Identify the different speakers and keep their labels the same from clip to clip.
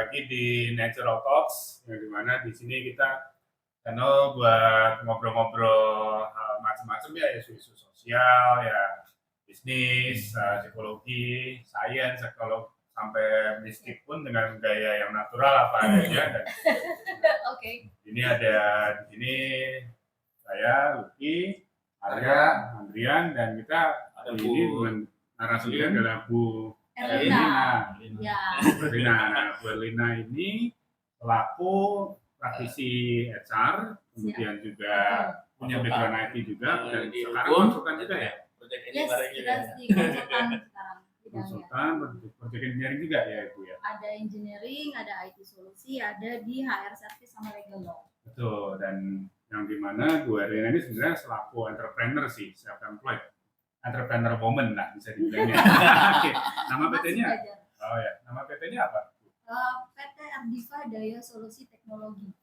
Speaker 1: lagi di Natural Talks, yang dimana di sini kita channel buat ngobrol-ngobrol macam-macam ya, isu-isu sosial, ya bisnis, psikologi, sains, ekologi, sampai mistik pun dengan gaya yang natural apa adanya. Dan
Speaker 2: Oke.
Speaker 1: ini ada di sini saya, Lucky, Arya, Andrian, dan kita hari ini dengan narasumber adalah Bu
Speaker 2: Erlina. Ya.
Speaker 1: Bu Erlina. Nah, Bu Erlina ini selaku praktisi HR, kemudian juga punya background IT juga, dan sekarang konsultan juga ya?
Speaker 2: Yes, kita di konsultan sekarang.
Speaker 1: Konsultan, project engineering juga ya Ibu ya?
Speaker 2: Ada engineering, ada IT solusi, ada di HR service sama legal law.
Speaker 1: Betul, dan yang dimana Bu Erlina ini sebenarnya selaku entrepreneur sih, self-employed. Entrepreneur woman lah bisa dibilangnya. Oke, nama PT-nya? Oh ya, nama PT-nya apa?
Speaker 2: PT Ardiva Daya Solusi Teknologi.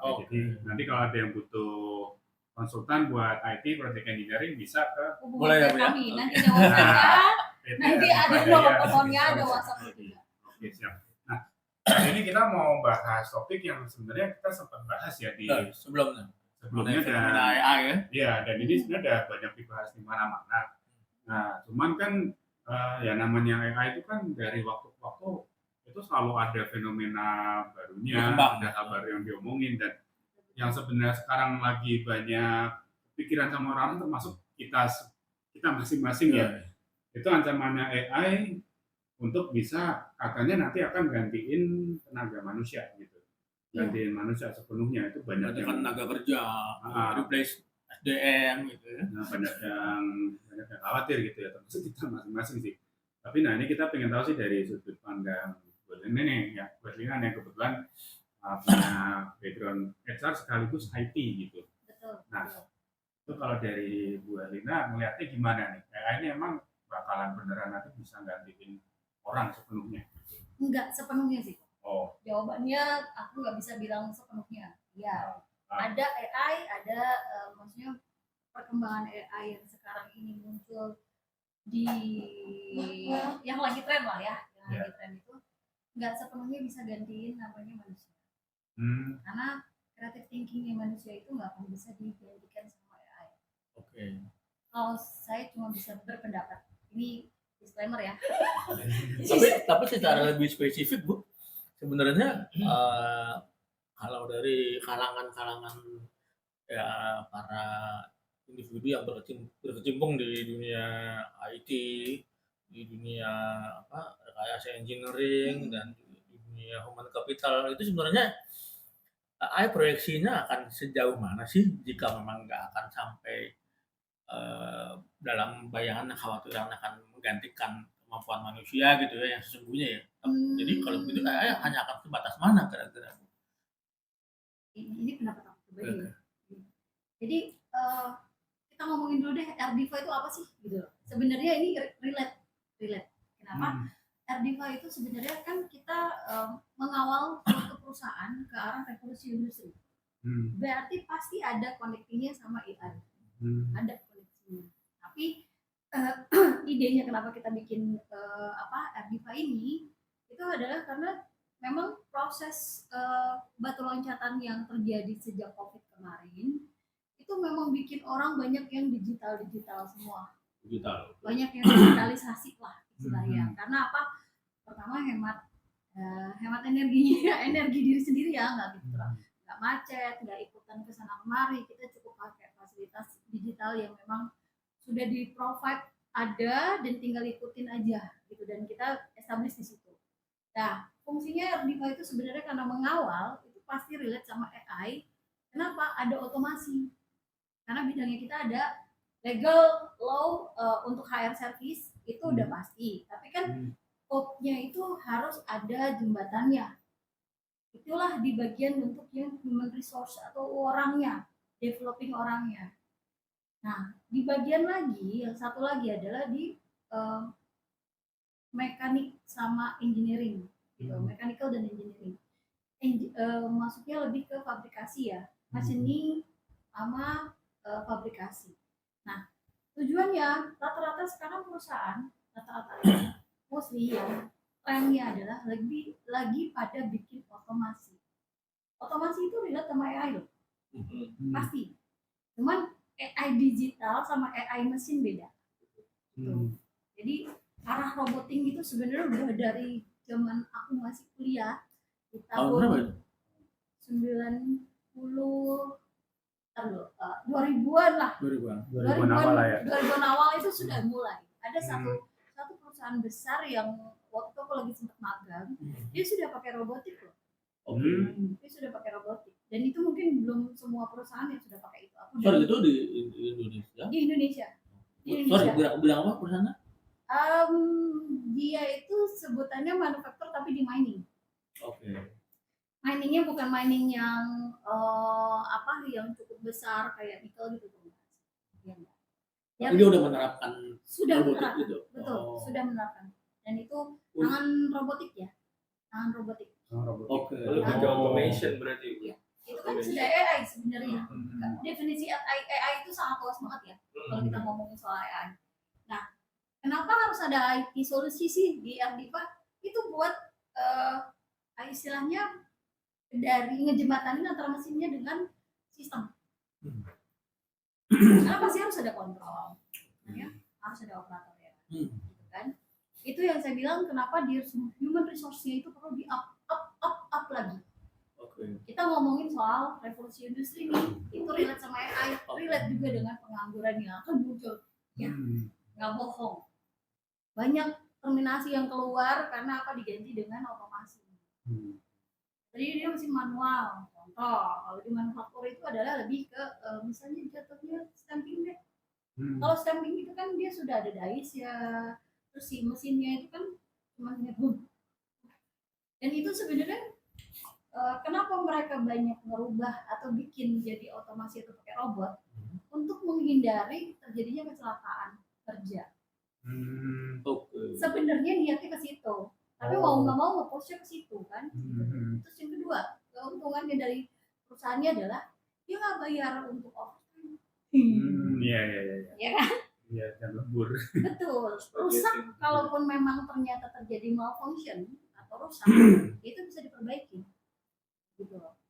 Speaker 1: Oke. Jadi nanti kalau ada yang butuh konsultan buat IT, project engineering bisa ke
Speaker 2: boleh kami. Nanti ada WhatsApp-nya, nanti ada nomor teleponnya, ada WhatsApp juga.
Speaker 1: Oke, siap. Nah, hari ini kita mau bahas topik yang sebenarnya kita sempat bahas ya di sebelumnya dan
Speaker 3: AI ya.
Speaker 1: Iya, dan ini sebenarnya banyak dibahas di mana-mana. Nah, cuman kan ya namanya AI itu kan dari waktu ke waktu itu selalu ada fenomena barunya, ada kabar yang diomongin, dan yang sebenarnya sekarang lagi banyak pikiran sama orang termasuk kita masing-masing ya. Itu ancamannya AI untuk bisa katanya nanti akan gantiin tenaga manusia gitu. Gantiin manusia sepenuhnya, itu banyak yang
Speaker 3: tenaga kerja, replace SDM gitu ya.
Speaker 1: Nah, banyak yang khawatir gitu ya, termasuk kita masing-masing sih. Tapi nah ini kita pengen tahu sih dari sudut pandang Bu Erlina nih, ya Bu Erlina yang kebetulan punya background HR sekaligus IT gitu.
Speaker 2: Betul.
Speaker 1: Nah, itu kalau dari Bu Erlina melihatnya gimana nih? AI ini emang bakalan beneran nanti bisa gantiin orang sepenuhnya?
Speaker 2: Enggak sepenuhnya sih.
Speaker 1: Oh.
Speaker 2: Jawabannya aku nggak bisa bilang sepenuhnya. Ya. Ada AI, ada maksudnya perkembangan AI yang sekarang ini muncul di yang lagi tren lah ya, lagi tren itu nggak sepenuhnya bisa gantiin namanya manusia. Karena creative thinkingnya manusia itu nggak akan bisa digantikan sama AI.
Speaker 3: Oke.
Speaker 2: Kalau saya cuma bisa berpendapat, ini disclaimer ya.
Speaker 3: tapi secara lebih spesifik Bu, sebenarnya kalau dari kalangan ya para individu yang berkecimpung di dunia IT, di dunia rekayasa engineering dan di dunia human capital, itu sebenarnya AI proyeksinya akan sejauh mana sih jika memang nggak akan sampai dalam bayangan kekhawatiran akan menggantikan kemampuan manusia gitu ya yang sesungguhnya ya. Jadi kalau begitu AI hanya akan sebatas mana kira-kira?
Speaker 2: Ini pendapat aku pribadi. Jadi kita ngomongin dulu deh Ardiva itu apa sih gitu. Sebenarnya ini relate. Kenapa? Ardiva itu sebenarnya kan kita mengawal suatu perusahaan ke arah revolusi industri. Berarti pasti ada connectingnya sama AI. Ada koneksinya. Tapi idenya kenapa kita bikin Ardiva ini itu adalah karena memang proses batu loncatan yang terjadi sejak COVID kemarin itu memang bikin orang banyak yang digital semua. Banyak yang digitalisasi lah istilahnya. Karena apa? Pertama hemat energinya, energi diri sendiri ya, nggak macet, nggak ikutan kesana kemari. Kita cukup pakai fasilitas digital yang memang sudah di provide ada dan tinggal ikutin aja gitu, dan kita establish di situ. Nah, fungsinya Ardiva itu sebenarnya karena mengawal itu pasti relate sama AI. Kenapa? Ada otomasi. Karena bidangnya kita ada legal law untuk HR service itu udah pasti. Tapi kan code-nya itu harus ada jembatannya. Itulah di bagian untuk yang human resource atau orangnya, developing orangnya. Nah, di bagian lagi, yang satu lagi adalah di mekanik sama engineering, gitu. Mechanical dan engineering. Maksudnya lebih ke fabrikasi ya, machining sama fabrikasi. Nah, tujuannya rata-rata sekarang perusahaan, mostly ya, trennya adalah lagi pada bikin otomasi. Otomasi itu relate sama AI loh, pasti. Cuman AI digital sama AI mesin beda. Jadi arah roboting itu sebenarnya udah dari zaman aku masih kuliah di tahun 90 2000-an lah.
Speaker 1: 2000-an awal lah ya.
Speaker 2: 2000-an awal itu sudah mulai. Ada satu perusahaan besar yang waktu itu aku lagi sempat magang, dia sudah pakai robotik loh. Dia sudah pakai robotik. Dan itu mungkin belum semua perusahaan yang sudah pakai itu.
Speaker 3: Itu di Indonesia.
Speaker 2: Di Indonesia.
Speaker 3: Sorry, bilang apa perusahaannya?
Speaker 2: Dia itu sebutannya manufaktur tapi di mining.
Speaker 3: Oke.
Speaker 2: Miningnya bukan mining yang yang cukup besar kayak nikel gitu tuh.
Speaker 3: Ya, dia udah menerapkan
Speaker 2: robotik
Speaker 3: itu.
Speaker 2: Betul, sudah menerapkan. Dan itu tangan robotik ya. Tangan robotik.
Speaker 3: Oke.
Speaker 4: Lebih ke automation berarti.
Speaker 2: Iya. Itu kan sudah AI sebenarnya. Definisi AI itu sangat luas banget ya. Kalau kita ngomongin soal AI. Nah, kenapa harus ada IT solusi sih di Ardiva? Itu buat istilahnya dari ngejembatanin antara mesinnya dengan sistem. Karena pasti harus ada kontrol, ya, harus ada operator ya, gitu kan? Itu yang saya bilang kenapa di human resource-nya itu perlu di up lagi. Kita ngomongin soal revolusi industri nih, itu relate sama AI, relate juga dengan pengangguran yang akan muncul, ya, nggak bohong. Banyak terminasi yang keluar karena apa diganti dengan otomasi. Jadi dia masih manual. Contoh, kalau di manufaktur itu adalah lebih ke misalnya jatuhnya stamping deh. Kalau stamping itu kan dia sudah ada dice ya, terus si mesinnya itu kan cuma boom. Dan itu sebenarnya kenapa mereka banyak merubah atau bikin jadi otomasi atau pakai robot untuk menghindari terjadinya kecelakaan kerja. Sebenarnya niatnya ke situ. Tapi mau nggak mau nge-push-nya ke situ kan. Terus yang kedua, keuntungannya dari perusahaannya adalah dia nggak bayar untuk overtime.
Speaker 1: Iya.
Speaker 2: Ya kan?
Speaker 1: Iya, dan lembur.
Speaker 2: Betul. Rusak, kalaupun memang ternyata terjadi malfunction atau rusak, itu bisa diperbaiki. Gitu loh.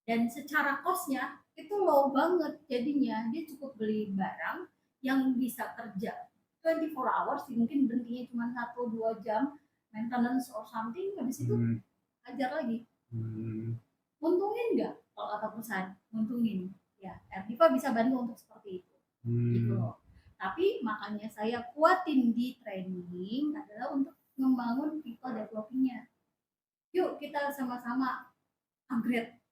Speaker 2: Dan secara cost-nya itu low banget jadinya. Dia cukup beli barang yang bisa kerja 24 hours, mungkin berhentinya cuma 1-2 jam maintenance or something, habis itu ajar lagi. Untungin nggak kalau kata perusahaan? Untungin. Ya, Ardiva bisa bantu untuk seperti itu. Gitu loh. Tapi makanya saya kuatin di training adalah untuk membangun people developing-nya. Yuk kita sama-sama upgrade.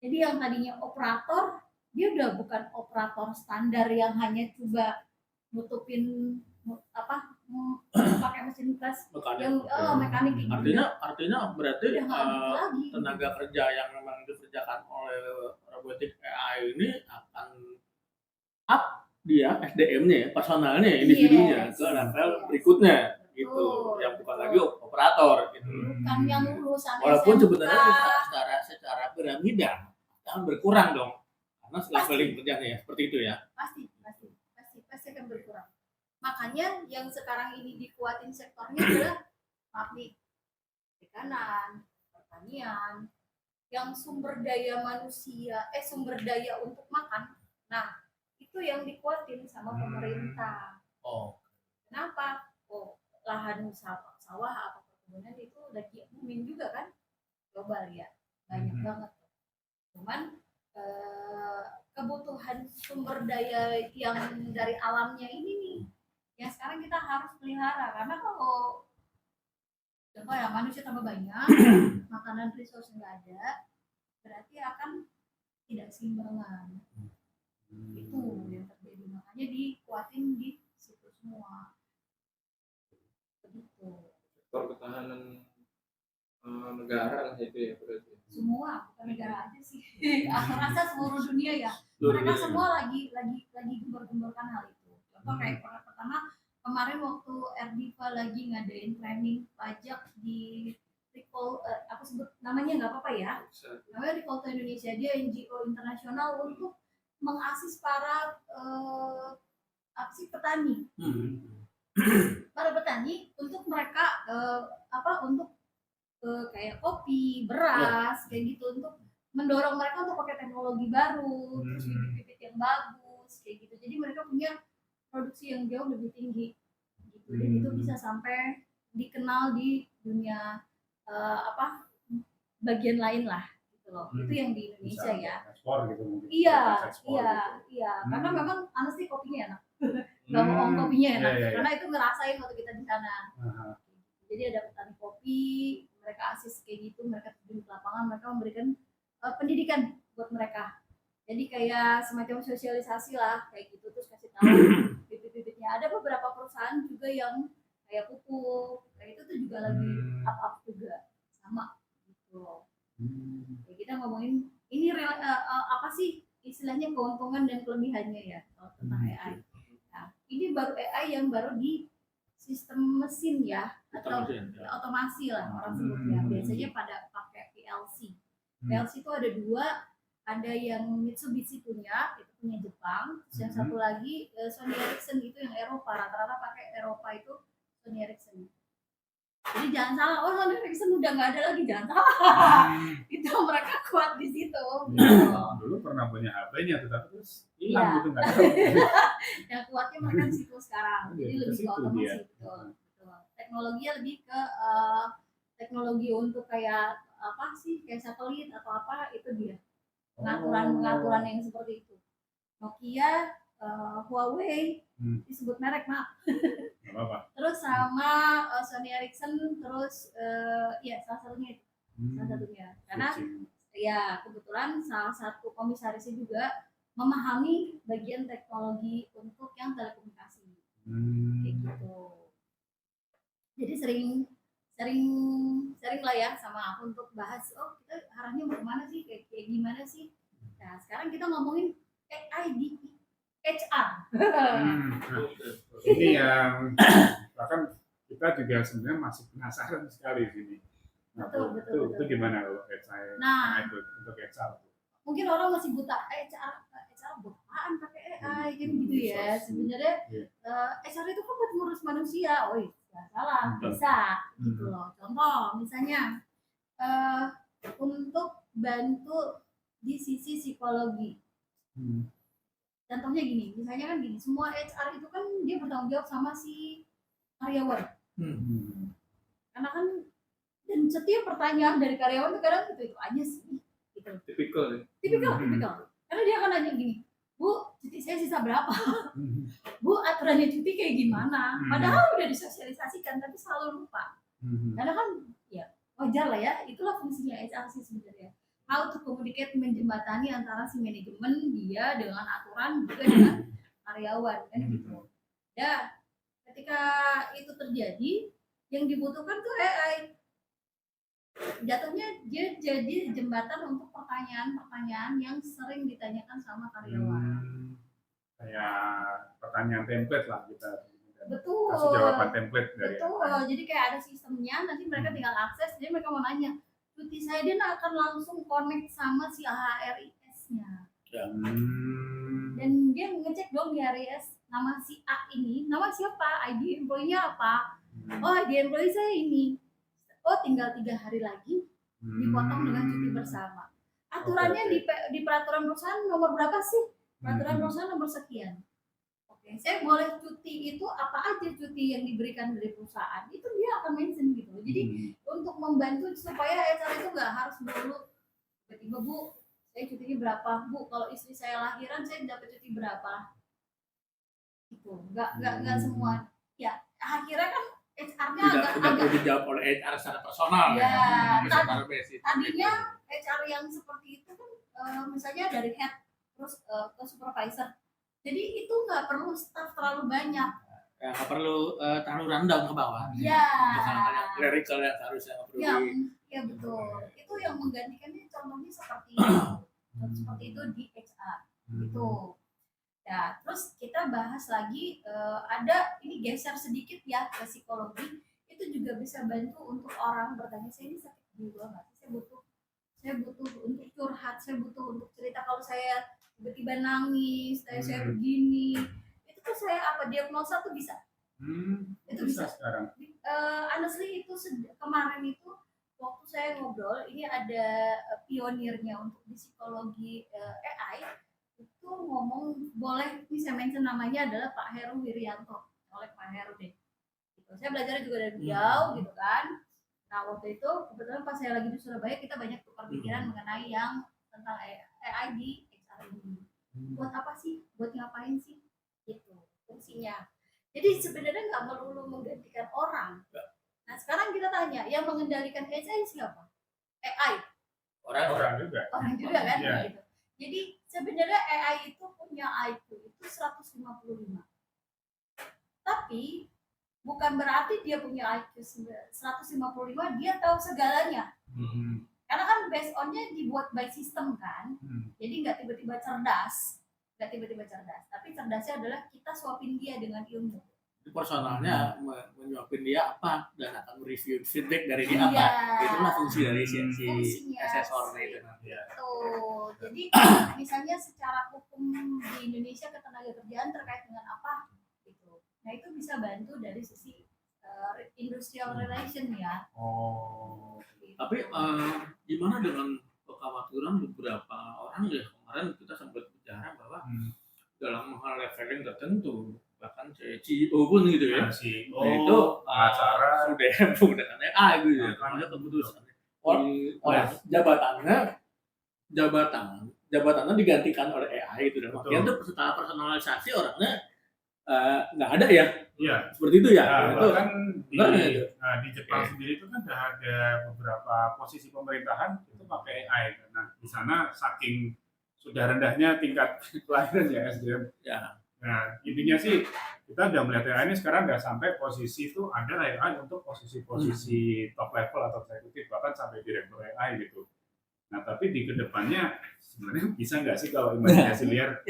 Speaker 2: Jadi yang tadinya operator, dia udah bukan operator standar yang hanya coba nutupin pakai mesin press yang mekanik gitu.
Speaker 3: Artinya berarti
Speaker 2: Udah nggak gitu lagi.
Speaker 3: tenaga kerja yang memang dikerjakan oleh robotik AI ini akan up dia SDM-nya, personalnya, individunya ke level berikutnya gitu, yang bukan lagi operator gitu.
Speaker 2: Bukan yang lulusan
Speaker 3: Walaupun
Speaker 2: SMK.
Speaker 3: sebenarnya secara piramida akan berkurang dong, karena leveling kerjanya ya seperti itu ya.
Speaker 2: Pasti akan berkurang. Makanya yang sekarang ini dikuatin sektornya adalah perikanan, pertanian, yang sumber daya manusia, sumber daya untuk makan. Nah, itu yang dikuatin sama pemerintah. Kenapa? Lahan sawah atau perkebunan itu lagi booming juga kan? Global ya, banyak banget. Cuman kebutuhan sumber daya yang dari alamnya ini nih yang sekarang kita harus pelihara, karena kalau contoh ya manusia tambah banyak, makanan resource nggak ada, berarti akan tidak seimbangan. Itu yang terjadi, makanya dikuatin di situ semua. Begitu.
Speaker 4: Sektor ketahanan negara lah itu ya berarti.
Speaker 2: Semua, bukan negara aja sih. Aku rasa seluruh dunia ya. Mereka semua lagi gembar-gemborkan hal itu. Contoh kayak pertama kemarin waktu Ardiva lagi ngadain training pajak di Recall, aku sebut namanya nggak apa-apa ya. Namanya Recall to Indonesia, dia NGO internasional untuk mengasis para petani. para petani untuk mereka untuk kayak kopi, beras, kayak gitu untuk mendorong mereka untuk pakai teknologi baru, terus bibit-bibit yang bagus, kayak gitu. Jadi mereka punya produksi yang jauh lebih tinggi, gitu. Dan itu bisa sampai dikenal di dunia bagian lain lah, gitu loh. Itu yang di Indonesia
Speaker 1: Bisa
Speaker 2: ya.
Speaker 1: ekspor gitu mungkin.
Speaker 2: Iya,
Speaker 1: Ekspor
Speaker 2: iya,
Speaker 1: gitu.
Speaker 2: iya. Karena memang honestly kopinya enak. Gak bohong, kopinya enak.
Speaker 1: Iya.
Speaker 2: Karena itu ngerasain waktu kita di sana.
Speaker 1: Aha.
Speaker 2: Jadi ada petani kopi, mereka asis kayak gitu, mereka terjun ke lapangan, mereka memberikan pendidikan buat mereka. Jadi kayak semacam sosialisasi lah, kayak gitu, terus kasih tahu bibit-bibitnya. Ada beberapa perusahaan juga yang kayak pupuk, kayak itu tuh juga lagi up juga, sama gitu loh. Kayak kita ngomongin ini apa sih istilahnya keuntungan dan kelebihannya ya kalau tentang AI. Nah, ini baru AI yang baru di sistem mesin ya, atau otomasi lah orang sebutnya. Biasanya pada pakai PLC. PLC itu ada dua, ada yang Mitsubishi punya, itu punya Jepang. Yang satu lagi Sony Ericsson, itu yang Eropa. Rata-rata pakai Eropa itu Sony Ericsson. Jadi jangan salah, oh Sony Ericsson udah nggak ada lagi, jangan salah. Itu mereka kuat di situ.
Speaker 1: Dulu pernah punya HP-nya, tetapi terus hilang gitu nggak tahu.
Speaker 2: Yang kuatnya mereka di situ sekarang. Jadi lebih ke otomasi, betul. Teknologinya lebih ke teknologi untuk kayak apa sih, kayak satelit atau apa, itu dia pengaturan yang seperti itu. Nokia, Huawei, disebut merek maaf.
Speaker 1: Apa-apa.
Speaker 2: Terus sama Sony Ericsson, terus ya salah satunya itu. Salah satunya. Karena ya kebetulan salah satu komisarisnya juga memahami bagian teknologi untuk yang telekomunikasi. Kayak gitu. Jadi sering lah ya sama aku untuk bahas, oh kita arahnya mau kemana sih, kayak gimana sih. Nah sekarang kita ngomongin AI di HR.
Speaker 1: Ini yang bahkan kita juga sebenarnya masih penasaran sekali di sini. Nah, betul. Itu gimana kalau HR? Nah, itu untuk HR.
Speaker 2: Mungkin orang masih buta, HR buat apaan pakai AI kan gitu ya. Sebenarnya HR itu kan buat ngurus manusia. Oh iya, salah, bisa gitu loh. Contoh misalnya untuk bantu di sisi psikologi. Contohnya gini, misalnya kan gini, semua HR itu kan dia bertanggung jawab sama si karyawan. Karena kan dan setiap pertanyaan dari karyawan itu kadang itu aja sih. Gitu.
Speaker 4: Tipikal.
Speaker 2: Karena dia akan nanya gini, Bu, cuti saya sisa berapa? Bu, aturannya cuti kayak gimana? Padahal udah disosialisasikan, tapi selalu lupa. Karena kan ya wajar lah ya, itulah fungsinya HR sih sebenarnya. How to communicate, menjembatani antara si manajemen dia dengan aturan juga dengan karyawan kan gitu. Ya, ketika itu terjadi, yang dibutuhkan tuh AI. Jatuhnya dia jadi jembatan untuk pertanyaan-pertanyaan yang sering ditanyakan sama karyawan.
Speaker 1: Kayak pertanyaan template lah kita.
Speaker 2: Betul.
Speaker 1: Kasih jawaban template dari.
Speaker 2: Betul. Jadi kayak ada sistemnya, nanti mereka tinggal akses, jadi mereka mau nanya, cuti saya dia akan langsung connect sama si HRIS-nya. Dan dia ngecek dong di HRIS, nama si A ini, nama siapa, ID employee-nya apa? Oh, ID employee saya ini. Oh, tinggal 3 hari lagi dipotong dengan cuti bersama. Aturannya di peraturan perusahaan nomor berapa sih? Peraturan perusahaan nomor sekian. Oke, saya boleh cuti itu apa aja cuti yang diberikan dari perusahaan, itu dia akan mention gitu. Jadi untuk membantu supaya HR itu nggak harus dulu tiba-tiba, Bu, saya cutinya berapa? Bu, kalau istri saya lahiran saya dapat cuti berapa? Gitu. Nggak semua. Ya, akhirnya kan HR-nya agak
Speaker 3: dijawab oleh HR secara personal
Speaker 2: ya.
Speaker 3: Tadinya
Speaker 2: HR yang seperti itu kan misalnya dari head terus ke supervisor. Jadi itu nggak perlu staff terlalu banyak.
Speaker 3: Ya, nggak perlu terlalu rundown ke bawah.
Speaker 2: Iya.
Speaker 3: Misalnya clerical yang harusnya nggak perlu.
Speaker 2: Ya betul. Itu yang menggantikannya contohnya seperti itu di HR gitu. Ya, terus kita bahas lagi ada ini geser sedikit ya ke psikologi, itu juga bisa bantu untuk orang bertanya, saya ini sakit jiwa nggak sih, saya butuh untuk curhat, saya butuh untuk cerita kalau saya tiba-tiba nangis, saya begini, itu tuh saya apa diagnosa tuh bisa Itu
Speaker 1: Bisa
Speaker 2: bisa.
Speaker 1: sekarang.
Speaker 2: Honestly itu kemarin itu waktu saya ngobrol, ini ada pionirnya untuk di psikologi AI itu ngomong, boleh ini saya mention namanya adalah Pak Heru Wirianto, oleh Pak Heru deh. Gitu. Saya belajar juga dari beliau gitu kan. Nah waktu itu kebetulan pas saya lagi di Surabaya kita banyak tukar pikiran mengenai yang tentang AI di XR ini. Buat apa sih? Buat ngapain sih? Gitu fungsinya. Jadi sebenarnya nggak melulu menggantikan orang. Nah sekarang kita tanya, yang mengendalikan AI siapa? AI.
Speaker 1: Orang juga.
Speaker 2: Orang juga kan?
Speaker 1: Iya.
Speaker 2: Gitu. Jadi sebenarnya AI itu punya IQ itu 155. Tapi bukan berarti dia punya IQ 155 dia tahu segalanya. Karena kan based on-nya dibuat by system kan. Jadi nggak tiba-tiba cerdas. Tapi cerdasnya adalah kita suapin dia dengan ilmu.
Speaker 3: Personalnya menyuapin dia apa dan akan mereview feedback dari dia apa.
Speaker 2: Iya.
Speaker 3: Itulah fungsi dari si
Speaker 2: Fungsinya
Speaker 3: asesor
Speaker 2: si-
Speaker 3: itu nanti.
Speaker 2: Tuh. Jadi misalnya secara hukum di Indonesia ketenagakerjaan terkait dengan apa gitu. Nah itu bisa bantu dari sisi industrial relation ya. Gitu.
Speaker 3: Tapi gimana dengan kekhawatiran beberapa orang ya, kemarin kita sempat bicara bahwa dalam hal leveling tertentu bahkan CEO pun gitu ya,
Speaker 1: CEO,
Speaker 3: itu
Speaker 1: pengacara
Speaker 3: sudah menggunakan AI gitu ya, makanya keputusan orang jabatannya digantikan oleh AI itu, dan makanya tuh setelah personalisasi orangnya nggak ada ya.
Speaker 1: Iya.
Speaker 3: Seperti itu ya.
Speaker 1: Nah,
Speaker 3: itu
Speaker 1: bahkan di Jepang
Speaker 3: Oke.
Speaker 1: sendiri itu kan ada beberapa posisi pemerintahan itu pakai AI. Nah, di sana saking sudah rendahnya tingkat pelayanan ya SDM.
Speaker 3: Ya.
Speaker 1: Nah, intinya sih kita udah melihat AI ini sekarang udah sampai posisi itu ada AI untuk posisi-posisi top level atau eksekutif, bahkan sampai direktur AI gitu. Nah, tapi di kedepannya sebenarnya bisa nggak sih kalau imajinasi liar?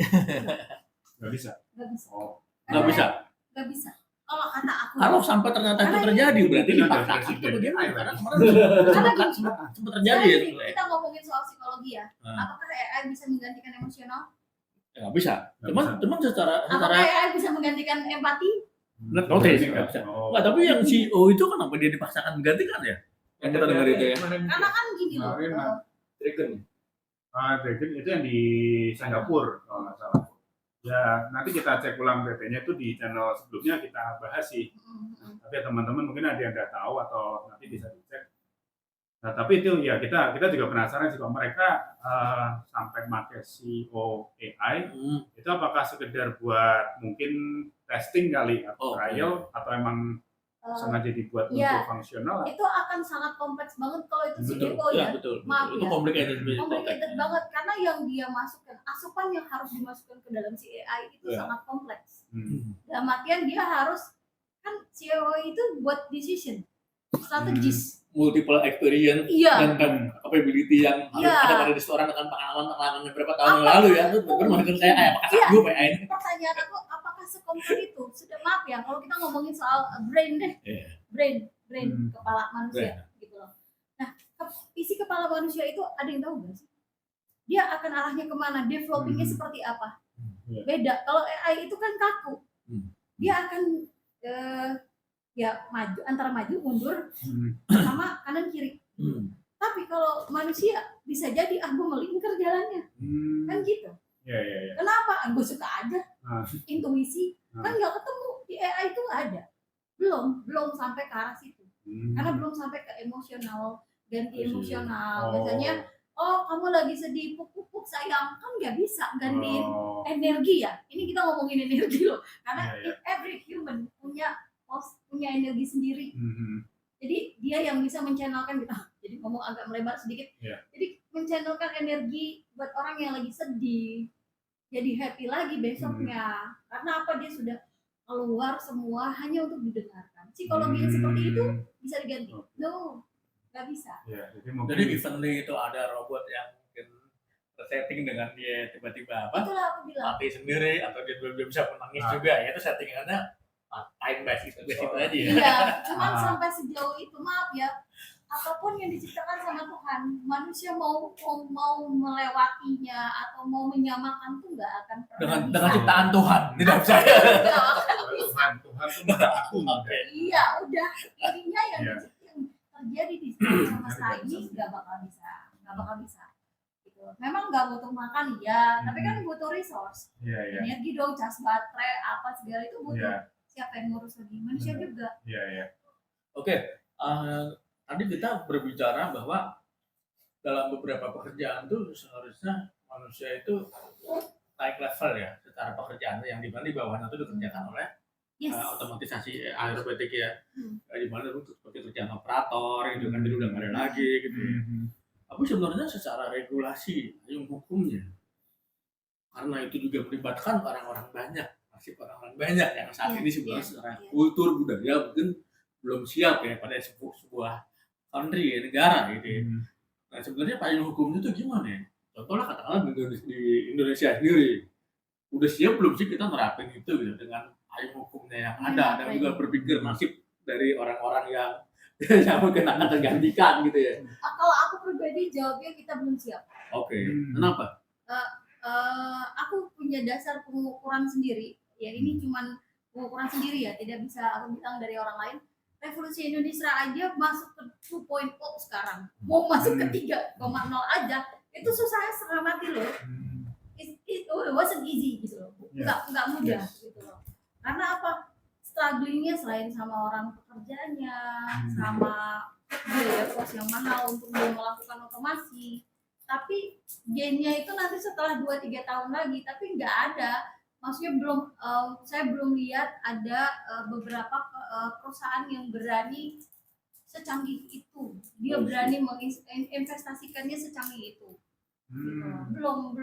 Speaker 1: Nggak bisa.
Speaker 2: Nggak bisa.
Speaker 1: Oh,
Speaker 3: Nggak bisa.
Speaker 2: Nggak bisa. Kalau kata aku.
Speaker 3: Kalau sampai ternyata itu terjadi berarti
Speaker 1: Ini ada
Speaker 3: dipaksakan
Speaker 1: presiden
Speaker 3: atau bagaimana?
Speaker 1: AI
Speaker 3: Karena
Speaker 1: lagi.
Speaker 3: kemarin sempat terjadi ya.
Speaker 2: Sekarang kita ngomongin soal psikologi ya.
Speaker 3: Nah.
Speaker 2: Apakah AI bisa menggantikan emosional?
Speaker 3: Ya, nggak bisa. Cuman secara
Speaker 2: Apakah AI bisa menggantikan empati?
Speaker 3: notice nggak bisa.
Speaker 1: Oh.
Speaker 3: Nggak, tapi yang CEO itu kenapa dia dipaksakan menggantikan ya? Yang kita dengar itu ya.
Speaker 2: Karena kan gini loh.
Speaker 1: Kemarin,
Speaker 4: Dragon.
Speaker 1: Dragon itu yang di Singapura kalau nggak salah. Ya nanti kita cek ulang PT-nya itu di channel sebelumnya kita bahas sih. Tapi ya, teman-teman mungkin ada yang nggak tahu atau nanti bisa dicek. Nah tapi itu ya kita juga penasaran sih kalau mereka sampai pakai CEO AI itu apakah sekedar buat mungkin testing kali atau trial atau emang sengaja dibuat
Speaker 2: ya,
Speaker 1: untuk fungsional?
Speaker 2: Itu akan sangat kompleks banget kalau itu CEO ya.
Speaker 3: Betul.
Speaker 2: Maaf
Speaker 3: Itu
Speaker 2: ya.
Speaker 3: complicated
Speaker 2: banget karena yang dia masukkan, asupan yang harus dimasukkan ke dalam si AI itu sangat kompleks. Dalam artian dia harus, kan CEO itu buat decision, strategis,
Speaker 3: multiple experience dan capability yang ada pada seseorang dengan pengalaman beberapa tahun yang lalu ya. Itu benar-benar saya apakah sanggup AI ini?
Speaker 2: Pertanyaan aku, apakah sekompleks itu? Sudah, maaf ya, kalau kita ngomongin soal brain deh, brain kepala manusia gitu loh. Nah, isi kepala manusia itu ada yang tahu nggak sih? Dia akan arahnya kemana? Developingnya seperti apa? Beda. Kalau AI itu kan kaku, dia akan ya maju, antara maju mundur sama kanan kiri. Tapi kalau manusia bisa jadi gue melingkar jalannya, kan gitu.
Speaker 1: Ya.
Speaker 2: Kenapa? Gue suka aja. Intuisi kan nggak ketemu di AI itu nggak ada. Belum sampai ke arah situ. Karena belum sampai ke emosional, ganti emosional. Biasanya, kamu lagi sedih, pupuk sayang, kan nggak bisa gantiin energi ya. Ini kita ngomongin energi loh. Karena every human punya energi sendiri. Jadi dia yang bisa menchannelkan gitu. Jadi ngomong agak melebar sedikit. Jadi menchannelkan energi buat orang yang lagi sedih, jadi happy lagi besoknya. Karena apa? Dia sudah keluar semua hanya untuk didengarkan. Psikologi yang seperti itu bisa diganti? No, nggak bisa.
Speaker 3: Jadi evenly itu ada robot yang mungkin setting dengan dia tiba-tiba
Speaker 2: Itulah aku bilang.
Speaker 3: mati sendiri atau dia bisa menangis juga ya, itu settingannya time base itu aja ya.
Speaker 2: Iya, cuman sampai sejauh itu maaf ya, apapun yang diciptakan sama Tuhan, manusia mau melewatinya atau mau menyamakan tuh nggak akan pernah bisa.
Speaker 3: Dengan ciptaan Tuhan tidak bisa.
Speaker 2: Nggak akan bisa.
Speaker 1: Tuhan tuh mengaku.
Speaker 2: Iya, udah ininya yang
Speaker 1: Iya.
Speaker 2: terjadi di semesta ini nggak bakal bisa. Gitu. Memang nggak butuh makan ya, tapi kan butuh resource,
Speaker 1: Iya.
Speaker 2: energi dong, cas baterai, apa segala itu butuh.
Speaker 1: Iya.
Speaker 2: Siapa yang ngurus lagi? Manusia juga.
Speaker 1: Iya.
Speaker 3: Oke, tadi kita berbicara bahwa dalam beberapa pekerjaan tuh seharusnya manusia itu naik level ya secara pekerjaan yang dimana di bawahnya itu dikerjakan oleh
Speaker 2: Yes.
Speaker 3: otomatisasi aerobatik ya,
Speaker 2: Hmm.
Speaker 3: di mana itu seperti kerjaan operator gitu kan, jadi udah nggak ada lagi gitu. Tapi sebenarnya secara regulasi, hukumnya, karena itu juga melibatkan orang-orang banyak, masih orang-orang banyak yang saat
Speaker 2: Iya,
Speaker 3: ini sebenarnya
Speaker 2: iya,
Speaker 3: secara
Speaker 2: iya.
Speaker 3: kultur budaya mungkin belum siap ya pada sebuah country ya, negara gitu ya. Nah sebenarnya payung hukumnya itu gimana ya? Contohnya katakanlah di Indonesia sendiri, udah siap belum sih kita nerapin itu gitu dengan payung hukumnya yang ada, dan juga berpikir nasib dari orang-orang yang yang mungkin akan tergantikan gitu ya.
Speaker 2: Kalau aku pribadi jawabnya kita belum siap.
Speaker 3: Oke, kenapa?
Speaker 2: Aku punya dasar pengukuran sendiri. Ya ini cuman pengukuran sendiri ya, tidak bisa aku bilang dari orang lain. Revolusi Indonesia aja masuk ke 2.0 sekarang, mau masuk ke 3.0 aja, itu susahnya setengah mati loh. Itu wasn't easy gitu loh, nggak mudah gitu loh. Karena apa? Strugglingnya selain sama orang pekerjanya, sama biaya kos yang mahal untuk dia melakukan otomasi, tapi gainnya itu nanti setelah 2-3 tahun lagi, tapi nggak ada. Maksudnya saya belum lihat ada beberapa perusahaan yang berani secanggih itu, dia berani menginvestasikannya secanggih itu. Belum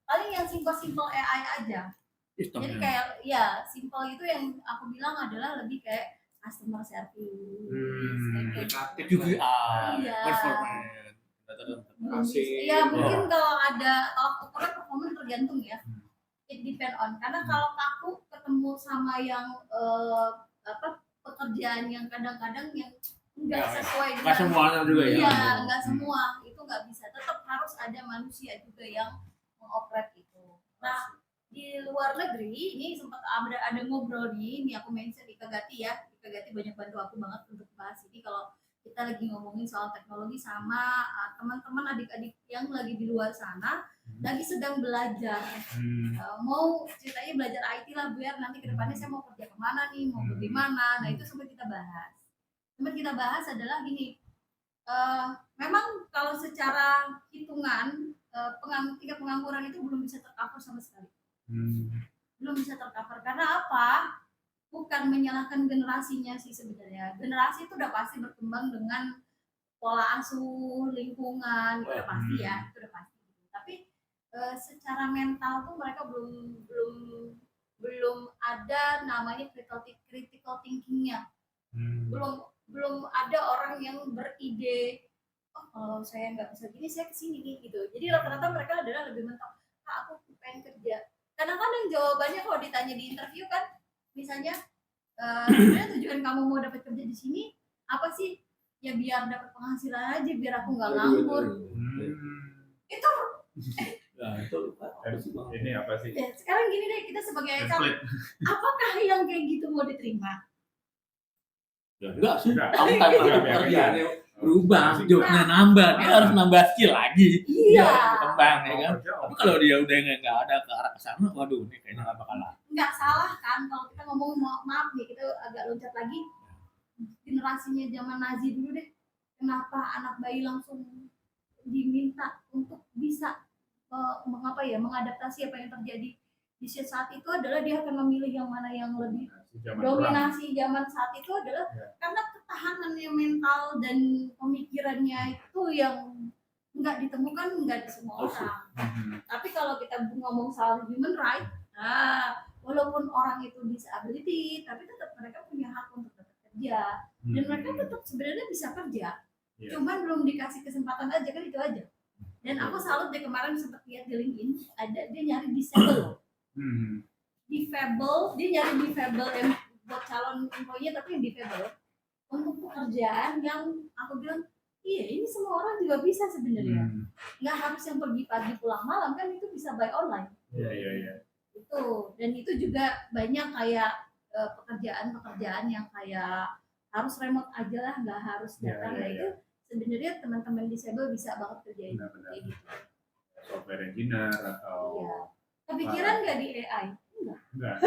Speaker 2: paling yang simple AI aja. Jadi kayak ya simple itu yang aku bilang adalah lebih kayak customer service,
Speaker 3: QBR,
Speaker 2: iya.
Speaker 3: performance.
Speaker 2: Iya mungkin kalau ukurnya performance tergantung ya. It depend on, karena kalau aku ketemu sama yang pekerjaan yang kadang-kadang yang nggak sesuai dengan
Speaker 3: Nggak semuanya juga ya.
Speaker 2: Iya, nggak semua itu nggak bisa. Tetap harus ada manusia juga yang mengoperate itu. Nah di luar negeri ini sempat ada ngobrol nih, ini aku mention Ika Gati ya. Ika Gati banyak bantu aku banget untuk bahas ini kalau kita lagi ngomongin soal teknologi sama teman-teman adik-adik yang lagi di luar sana lagi sedang belajar. Mau ceritanya belajar IT lah biar nanti kedepannya saya mau kerja kemana nih, mau bagaimana. Nah itu sempat kita bahas. Sempat kita bahas adalah gini, memang kalau secara hitungan tingkat pengangguran itu belum bisa tercover sama sekali. Belum bisa tercover karena apa? Bukan menyalahkan generasinya sih sebenarnya. Generasi itu udah pasti berkembang dengan pola asuh, lingkungan, itu udah pasti ya, itu udah pasti. Tapi secara mental tuh mereka belum ada namanya critical thinkingnya. Belum ada orang yang beride, oh kalau saya nggak bisa gini saya kesini nih gitu. Jadi rata-rata mereka adalah lebih mentok, aku pengen kerja. Kadang-kadang jawabannya kalau ditanya di interview kan, misalnya sebenarnya tujuan kamu mau dapat kerja di sini apa sih? Ya biar dapat penghasilan aja, biar aku nggak nganggur. Itu
Speaker 1: ini apa sih?
Speaker 2: Ya, sekarang gini deh, kita sebagai HR, apakah yang kayak gitu mau diterima?
Speaker 3: Ya enggak sih.
Speaker 1: Enggak.
Speaker 3: Kamu kan kerjaannya berubah, jobnya nambah, dia harus nambah skill lagi.
Speaker 2: Iya.
Speaker 3: Berkembang ya kan. Tapi kalau dia udah nggak ada ke arah kesana, waduh ini kayaknya nggak bakalan.
Speaker 2: Nggak salah kan kalau kita ngomong, maaf nih kita agak loncat lagi, generasinya zaman Nazi dulu deh, kenapa anak bayi langsung diminta untuk bisa mengadaptasi apa yang terjadi di saat itu adalah dia akan memilih yang mana yang lebih dominasi zaman saat itu adalah karena ketahanannya mental dan pemikirannya itu yang nggak ditemukan nggak di semua orang. Tapi kalau kita ngomong soal human right, walaupun orang itu disability, tapi tetap mereka punya hak untuk tetap kerja dan mereka tetap sebenarnya bisa kerja, cuman belum dikasih kesempatan aja kan, itu aja. Dan aku salut deh, kemarin sempat lihat di LinkedIn ada dia nyari disable. Dia nyari difabel yang buat calon employee tapi yang difabel untuk pekerjaan yang aku bilang Iya, ini semua orang juga bisa sebenarnya.
Speaker 1: Hmm.
Speaker 2: Nggak harus yang pergi pagi pulang malam kan, itu bisa by online.
Speaker 1: Iya.
Speaker 2: Itu, dan itu juga banyak kayak pekerjaan-pekerjaan yang kayak harus remote aja lah, nggak harus datang. Nah itu sebenarnya teman-teman disable bisa banget kerjain
Speaker 1: Benar-benar.
Speaker 2: kayak gitu.
Speaker 1: Software engineer atau
Speaker 2: Iya. Kepikiran nggak di AI?
Speaker 1: enggak.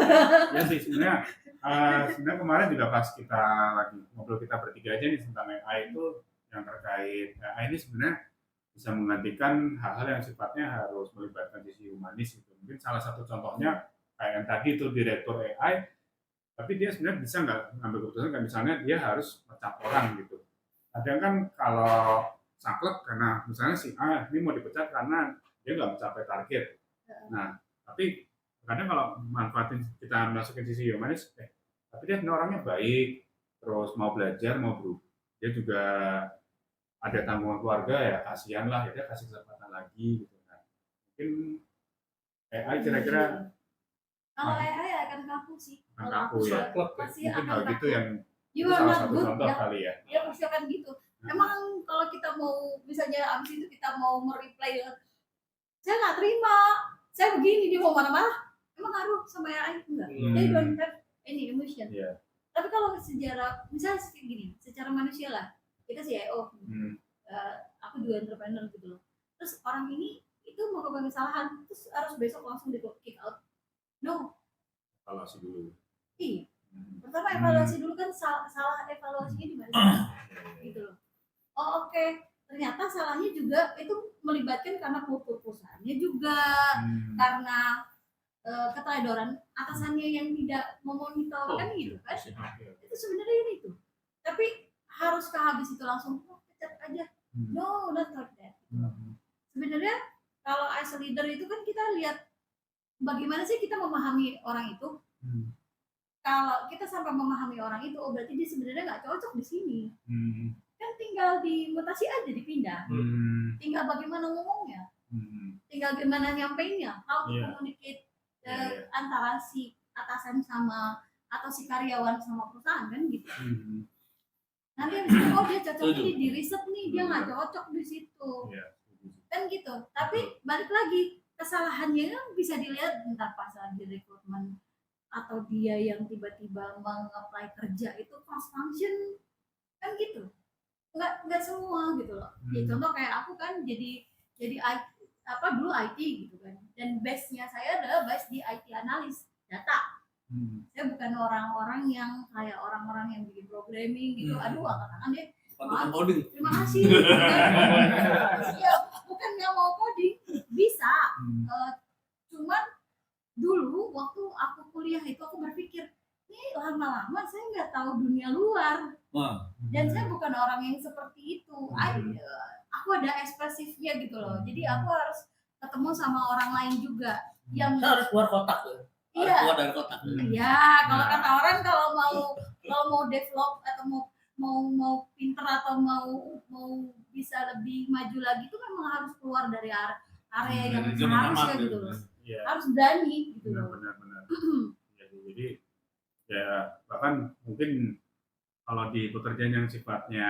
Speaker 1: Ya sih sebenarnya kemarin juga pas kita lagi ngobrol kita bertiga aja nih tentang AI itu, yang terkait AI ini sebenarnya bisa menggantikan hal-hal yang sifatnya harus melibatkan sisi humanis gitu. Mungkin salah satu contohnya kayak yang tadi itu direktur AI, tapi dia sebenarnya bisa nggak ngambil keputusan kayak misalnya dia harus mecat orang gitu. Kadang kan kalau saklek karena misalnya si A ini mau dipecat karena dia nggak mencapai target. Nah, tapi kadang kalau manfaatin kita masukin sisi humanis, tapi dia sebenarnya orangnya baik, terus mau belajar, mau berubah. Dia juga ada tanggungan keluarga, ya kasihan lah, ya dia kasih kesempatan lagi gitu. Nah, mungkin AI kira-kira
Speaker 2: Kalau AI akan kaku sih.
Speaker 1: akan
Speaker 2: Kalau
Speaker 1: kaku
Speaker 2: aku
Speaker 1: ya.
Speaker 2: pasti
Speaker 1: Mungkin
Speaker 2: akan
Speaker 1: hal gitu
Speaker 2: kaku.
Speaker 1: yang
Speaker 2: You
Speaker 1: itu
Speaker 2: are
Speaker 1: salah
Speaker 2: not
Speaker 1: satu
Speaker 2: good.
Speaker 1: contoh
Speaker 2: Ya,
Speaker 1: kali ya.
Speaker 2: ya pasti akan gitu. Emang kalau kita mau, misalnya abis itu kita mau mereply dengan, saya nggak terima, saya begini, dia mau marah-marah, emang ngaruh sama AI? Enggak. They don't have any emotion.
Speaker 1: Iya.
Speaker 2: Tapi kalau sejarah, misalnya kayak gini, secara manusia lah, kita CIO, aku juga entrepreneur gitu loh. Terus orang ini itu melakukan kesalahan, terus harus besok langsung di kick out. No.
Speaker 1: Evaluasi dulu.
Speaker 2: Iya. Pertama evaluasi dulu kan, salah evaluasinya di mana gitu loh. Oh oke. Ternyata salahnya juga itu melibatkan karena kultur perusahaannya juga, karena keteledoran atasannya yang tidak memonitor kan gitu kan. Itu sebenarnya ini tuh. Tapi haruskah habis itu langsung pecat aja? No, not like that. Sebenarnya kalau as a leader itu kan kita lihat bagaimana sih kita memahami orang itu. Kalau kita sampai memahami orang itu, oh berarti dia sebenarnya nggak cocok di sini. Kan tinggal dimutasi aja, dipindah. Tinggal bagaimana ngomongnya. Tinggal gimana nyampeinnya, how to communicate antara si atasan sama atau si karyawan sama perusahaan kan gitu. Nanti habis itu, oh dia cocok ini di riset nih, dia nggak cocok di situ. Kan gitu. Tapi balik lagi, kesalahannya kan bisa dilihat entah pas lagi rekrutmen atau dia yang tiba-tiba mengapply kerja itu cross function kan gitu. Nggak semua gitu loh. Ya, contoh kayak aku kan jadi dulu IT gitu kan, dan base-nya saya adalah base di IT analis data. Saya bukan orang-orang yang kayak orang-orang yang bikin programming gitu. Aduh, angkat-angkat deh.
Speaker 3: Coding.
Speaker 2: Terima kasih. Iya, bukan nggak mau coding, bisa. Cuman dulu waktu aku kuliah itu aku berpikir, ini lama-lama saya nggak tahu dunia luar. Dan saya bukan orang yang seperti itu. Aku ada ekspresifnya gitu loh. Jadi aku harus ketemu sama orang lain juga yang
Speaker 3: harus keluar kotak tuh.
Speaker 2: Iya.
Speaker 3: Keluar dari kotak.
Speaker 2: Iya, kalau kata orang kalau mau develop atau mau pinter atau mau bisa lebih maju lagi itu memang harus keluar dari area yang seharusnya gitu loh. Harus berani gitu loh.
Speaker 1: Benar. Jadi ya bahkan mungkin kalau di pekerjaan yang sifatnya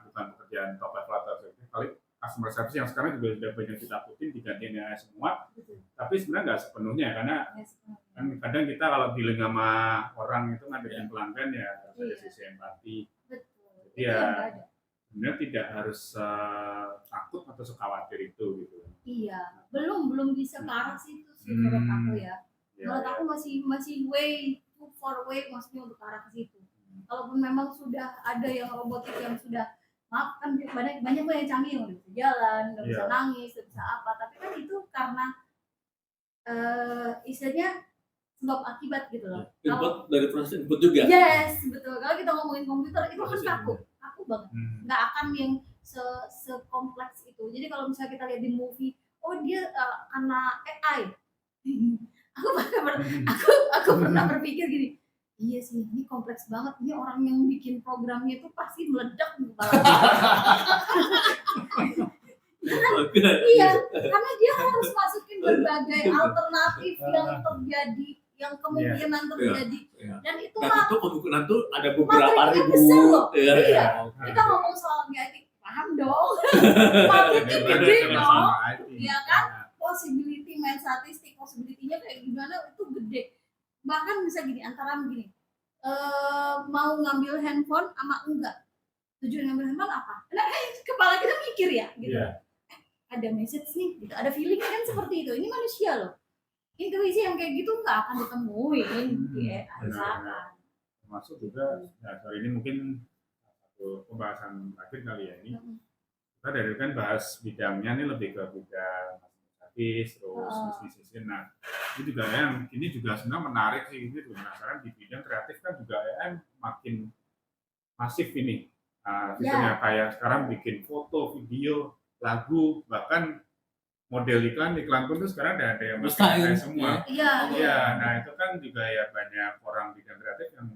Speaker 1: bukan pekerjaan top level atau kali customer service yang sekarang juga sudah banyak ditakutin digantiin AI semua. Tapi sebenarnya nggak sepenuhnya, karena kan kadang kita kalau dealing sama orang itu ngadepin pelanggan ya harus ada sisi empati. Jadi ya sebenarnya tidak harus takut atau sekhawatir itu gitu.
Speaker 2: Iya, belum bisa ke arah situ sih menurut aku ya. Menurut aku masih way too far away maksudnya untuk ke arah ke situ. Kalaupun memang sudah ada yang robotik yang sudah, maaf kan banyak yang canggih yang udah bisa jalan, nggak bisa nangis, nggak bisa apa, tapi kan itu karena istilahnya sebab akibat gitu loh.
Speaker 3: Input dari proses input juga.
Speaker 2: Yes, betul. Kalau kita ngomongin komputer itu kan kaku banget. Nggak akan yang sekompleks itu. Jadi kalau misalnya kita lihat di movie, oh dia karena AI. aku pernah berpikir gini, iya sih, ini kompleks banget. Ini orang yang bikin programnya itu pasti meledak di kepala. Iya, karena dia harus masukin berbagai alternatif yang terjadi, yang kemungkinan terjadi. Dan itu
Speaker 3: kemungkinan tuh ada beberapa ribu.
Speaker 2: besar loh.
Speaker 3: Iya.
Speaker 2: Kita ngomong soal gaji, paham dong. Marketnya gede dong. Iya kan? Possibility main statistik, possibility-nya kayak gimana itu gede. Bahkan bisa gini, antara gini, mau ngambil handphone sama enggak. Tujuan ngambil handphone apa? Nah, kepala kita mikir ya, gitu.
Speaker 1: Iya.
Speaker 2: Ada message nih, gitu. Ada feeling kan seperti itu. Ini manusia loh. Intuisi yang kayak gitu nggak akan ditemuin di AI misalkan.
Speaker 1: Termasuk juga, ya sorry ini mungkin satu pembahasan terakhir kali ya ini. Kita dari kan bahas bidangnya ini lebih ke bidang statis, terus bisnis. Nah, ini juga yang ini juga sebenarnya menarik sih, ini juga penasaran di bidang kreatif kan juga AI makin masif ini. Sistemnya kayak sekarang bikin foto, video, lagu, bahkan model iklan pun tuh sekarang ada yang pakai semua. Iya. Nah itu kan juga ya banyak orang bidang kreatif yang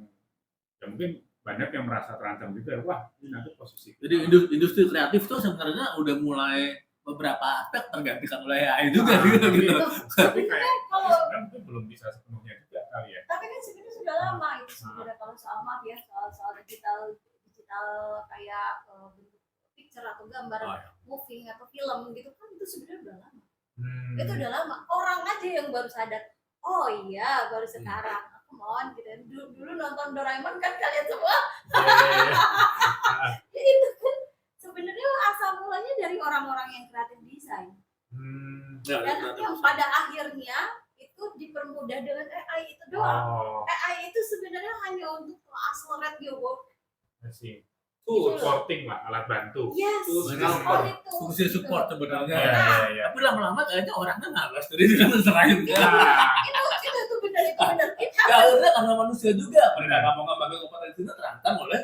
Speaker 1: ya mungkin banyak yang merasa terancam juga. Wah ini nanti posisi.
Speaker 3: Jadi industri kreatif tuh sebenarnya udah mulai beberapa aspek tergantikan oleh AI juga gitu.
Speaker 1: Tapi kayak sebenarnya mungkin belum bisa sepenuhnya juga kali ya.
Speaker 2: Tapi kan sebenarnya sudah lama itu sebenarnya kalau soal maaf ya soal digital kayak bentuk picture atau gambar moving atau film gitu kan itu sebenarnya udah lama. Itu udah lama. Orang aja yang baru sadar. Oh iya, baru sekarang. Come on, gitu. Dulu nonton Doraemon kan kalian semua. Ya itu kan sebenarnya asal mulanya dari orang-orang yang kreatif desain. Dan yang pada akhirnya itu dipermudah dengan AI itu doang. AI itu sebenarnya hanya untuk accelerate your work.
Speaker 1: Masih supporting lah, alat bantu.
Speaker 2: Yes,
Speaker 3: fungsi support sebenarnya.
Speaker 1: Ya.
Speaker 3: Tapi lama-lama kayaknya orangnya malas jadi dengan serahin.
Speaker 2: Itu benar.
Speaker 3: Ya akhirnya karena manusia juga, mereka nggak mau ngambil kompetensinya terancam oleh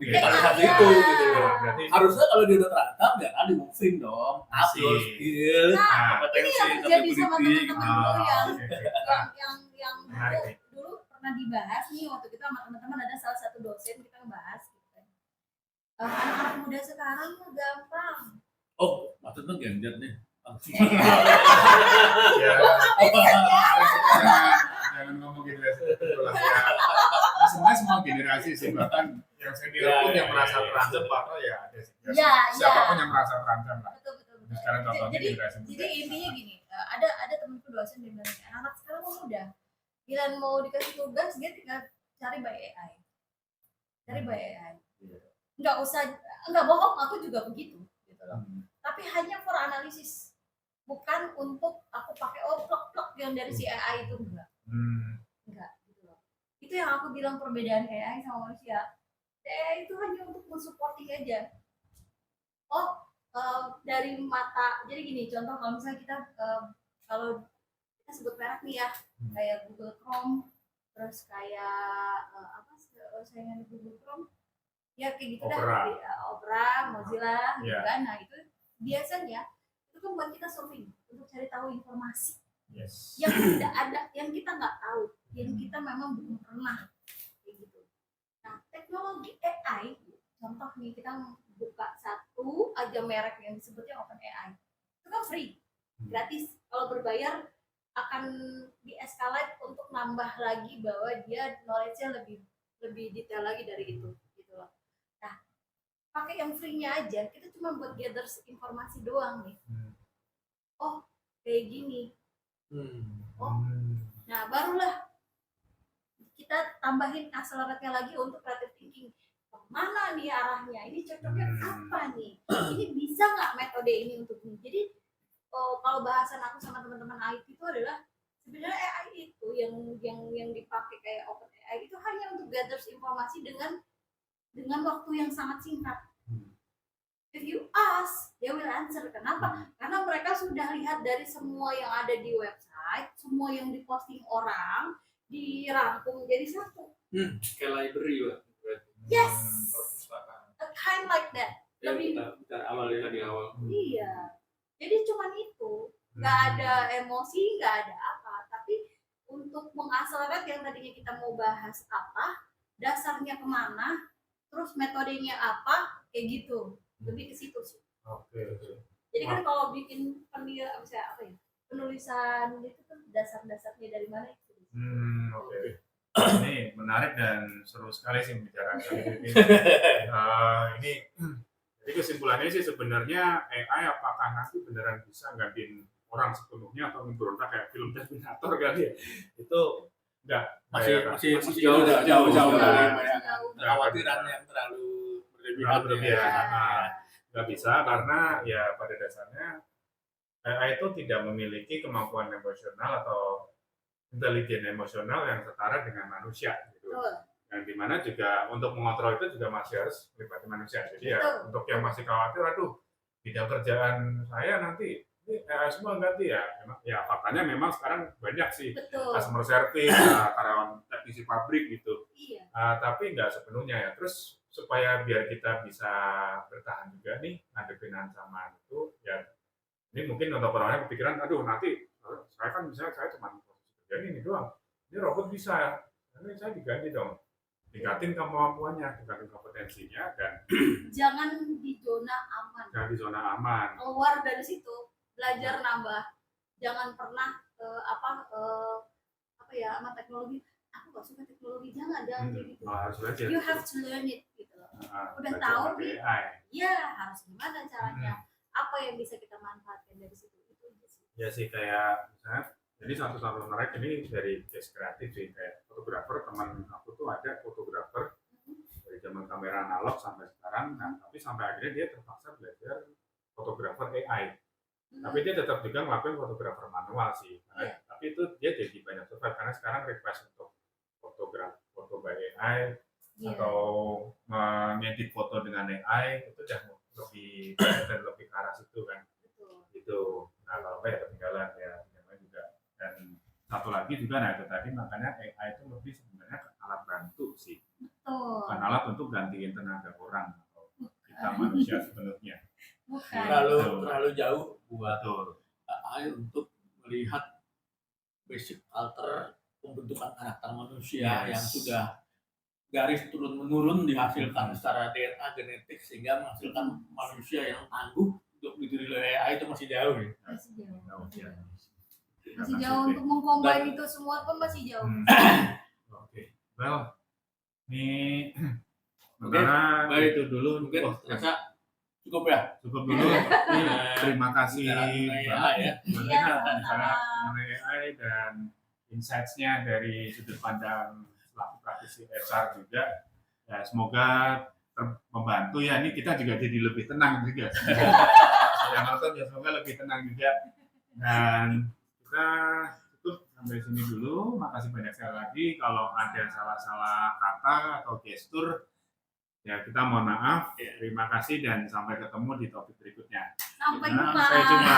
Speaker 3: digitalisasi itu gitu loh.
Speaker 1: Berarti
Speaker 3: harusnya kalau dia udah terancam ya kan di moving dong, upload skill, kompetensi,
Speaker 2: ini yang terjadi sama
Speaker 3: capability.
Speaker 2: teman-teman yang dulu pernah dibahas nih waktu kita sama teman-teman ada salah satu dosen kita ngebahas gitu. Anak-anak muda sekarang mah gampang.
Speaker 3: Oh, maksudnya Gen Z nih.
Speaker 1: Jangan ngomong generasi itu lah. Sebenarnya semua generasi sih, bahkan yang senior pun yang merasa terancam bahkan ya ada sih. Siapapun yang merasa terancam lah.
Speaker 2: Betul.
Speaker 1: Sekarang contohnya generasi muda.
Speaker 2: Jadi intinya gini, ada temanku dosen dia bilang anak sekarang mau muda. Bila mau dikasih tugas dia tinggal cari by AI. Nggak bohong, aku juga begitu gitu loh. Tapi hanya for analisis, bukan untuk aku pakai plok yang dari si AI itu enggak gitu loh. Itu yang aku bilang perbedaan AI sama manusia. AI itu hanya untuk mensupporting aja. Dari mata, jadi gini contoh kalau misalnya kita kalau kita sebut merek nih ya, kayak Google Chrome, terus kayak saingan Google Chrome ya kayak gitu Opera, Mozilla gitu kan. Nah itu biasanya itu kan buat kita surfing untuk cari tahu informasi yang tidak ada, yang kita nggak tahu, yang kita memang belum pernah kayak gitu. Nah teknologi AI, contoh nih kita buka satu aja merek yang disebutnya OpenAI, itu kan free, gratis. Kalau berbayar akan di-escalate untuk nambah lagi bahwa dia knowledge-nya lebih detail lagi dari itu. Pakai yang free-nya aja, kita cuma buat gather informasi doang nih. Oh, kayak gini. Nah, barulah kita tambahin accelerate-nya lagi untuk creative thinking. Mana nih arahnya? Ini cocoknya apa nih? Ini bisa nggak metode ini untuk ini? Jadi, kalau bahasan aku sama teman-teman IT itu adalah sebenarnya AI itu yang dipakai kayak OpenAI itu hanya untuk gather informasi dengan waktu yang sangat singkat. If you ask, they will answer. Kenapa? Karena mereka sudah lihat dari semua yang ada di website, semua yang diposting orang, dirangkum jadi satu.
Speaker 4: Kayak library lah.
Speaker 2: Yes.
Speaker 4: Perpustakaan.
Speaker 2: A kind like that.
Speaker 4: Ya kita awalnya di awal.
Speaker 2: Iya. Jadi cuman itu, nggak ada emosi, nggak ada apa. Tapi untuk mengakselerate yang tadinya kita mau bahas apa, dasarnya kemana, terus metodenya apa, kayak gitu. Lebih ke situ sih.
Speaker 1: Oke.
Speaker 2: Jadi kan kalau bikin penulisan itu kan dasar-dasarnya dari mana itu.
Speaker 1: Oke. Ini menarik dan seru sekali sih membicarakan ini. Ini Jadi kesimpulannya sih sebenarnya AI apakah nanti beneran bisa gantiin orang sepenuhnya atau memberontak kayak film Terminator kali ya? Itu enggak,
Speaker 3: masih jauh dari
Speaker 2: Jauh.
Speaker 3: kekhawatiran yang terlalu
Speaker 1: berlebihan.
Speaker 3: ya.
Speaker 1: Nggak bisa karena ya pada dasarnya AI itu tidak memiliki kemampuan emosional atau intelijen emosional yang setara dengan manusia gitu.
Speaker 2: Betul.
Speaker 1: Dan dimana juga untuk mengontrol itu juga masih harus melibatkan manusia. Jadi ya
Speaker 2: Betul.
Speaker 1: untuk yang masih khawatir, aduh bidang kerjaan saya nanti ini AI semua ganti ya. Ya faktanya memang sekarang banyak sih
Speaker 2: Betul.
Speaker 1: customer service, karyawan teknisi pabrik gitu.
Speaker 2: Iya.
Speaker 1: Tapi nggak sepenuhnya ya. Terus supaya biar kita bisa bertahan juga nih ngadepin ancaman itu ya, ini mungkin untuk orang-orang kepikiran, aduh nanti saya kan misalnya saya cuma posisi kerjaan ini doang, ini robot bisa, nanti saya diganti dong, tingkatin kemampuannya, tingkatin kompetensinya, dan
Speaker 2: Jangan di zona aman.
Speaker 1: jangan di zona aman.
Speaker 2: Keluar dari situ, belajar nambah. Jangan pernah apa ya sama teknologi. Aku gak suka teknologi, jangan kayak gitu.
Speaker 1: Harus belajar.
Speaker 2: You have to learn it gitu loh. Udah
Speaker 1: Belajar
Speaker 2: tahu
Speaker 1: pakai
Speaker 2: nih,
Speaker 1: AI.
Speaker 2: ya harus gimana caranya, apa yang bisa kita manfaatkan dari situ, itu aja sih.
Speaker 1: Ya sih kayak misalnya, jadi satu-satu merek ini dari case kreatif sih, kayak fotografer, teman aku tuh ada fotografer dari zaman kamera analog sampai sekarang, nah tapi sampai akhirnya dia terpaksa belajar fotografer AI. Tapi dia tetap juga ngelakuin fotografer manual sih. Tapi itu dia jadi banyak survive karena sekarang request untuk foto by AI atau mengedit foto dengan AI itu udah lebih dan lebih ke arah situ kan. Gitu. Nah kalau ya ketinggalan ya juga. Dan satu lagi juga, nah itu tadi makanya AI itu lebih sebenarnya alat bantu sih. Bukan alat untuk gantiin tenaga orang atau kita manusia sepenuhnya.
Speaker 3: terlalu jauh buat
Speaker 1: Betul.
Speaker 3: AI untuk melihat basic alter pembentukan karakter manusia
Speaker 1: Yes.
Speaker 3: yang sudah garis turun menurun dihasilkan secara DNA genetik sehingga menghasilkan manusia yang tangguh untuk didiri oleh AI itu masih jauh ya.
Speaker 2: Masih jauh untuk mengcombine itu semua pun masih jauh.
Speaker 1: Oke. Well, ini
Speaker 3: Oke, baik itu dulu mungkin rasa cukup ya.
Speaker 1: Cukup dulu. Terima kasih banget
Speaker 3: ya.
Speaker 1: mengenai AI dan insights-nya dari sudut pandang selaku praktisi HR juga. Ya, semoga membantu ya. Ini kita juga jadi lebih tenang juga. Yang nonton ya semoga lebih tenang juga. Dan kita tutup sampai sini dulu. Makasih banyak sekali lagi. Kalau ada salah-salah kata atau gestur, ya kita mohon maaf. Terima kasih dan sampai ketemu di topik berikutnya.
Speaker 2: Sampai
Speaker 1: Sampai jumpa.